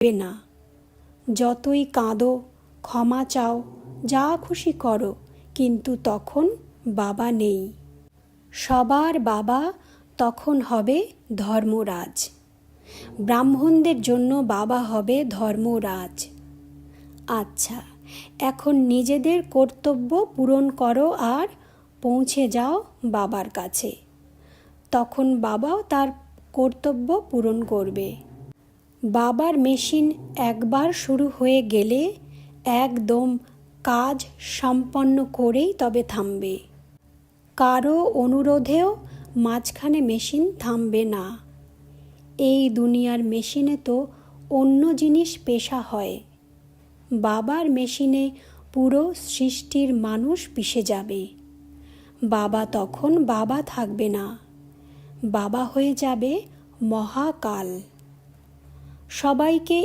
দেবে না। যতই কাঁদো, ক্ষমা চাও, যা খুশি করো, কিন্তু তখন বাবা নেই। সবার বাবা তখন হবে ধর্মরাজ। ব্রাহ্মণদের জন্য বাবা হবে ধর্মরাজ। আচ্ছা, এখন নিজেদের কর্তব্য পূরণ করো আর পৌঁছে যাও বাবার কাছে। তখন বাবাও তার কর্তব্য পূরণ করবে। বাবার মেশিন একবার শুরু হয়ে গেলে একদম কাজ সম্পন্ন করেই তবে থামবে। কারো অনুরোধেও মাঝখানে মেশিন থামবে না। এই দুনিয়ার মেশিনে তো অন্য জিনিস পেশা হয়। বাবার মেশিনে পুরো সৃষ্টির মানুষ পিষে যাবে। বাবা তখন বাবা থাকবে না, বাবা হয়ে যাবে মহাকাল। সবাইকে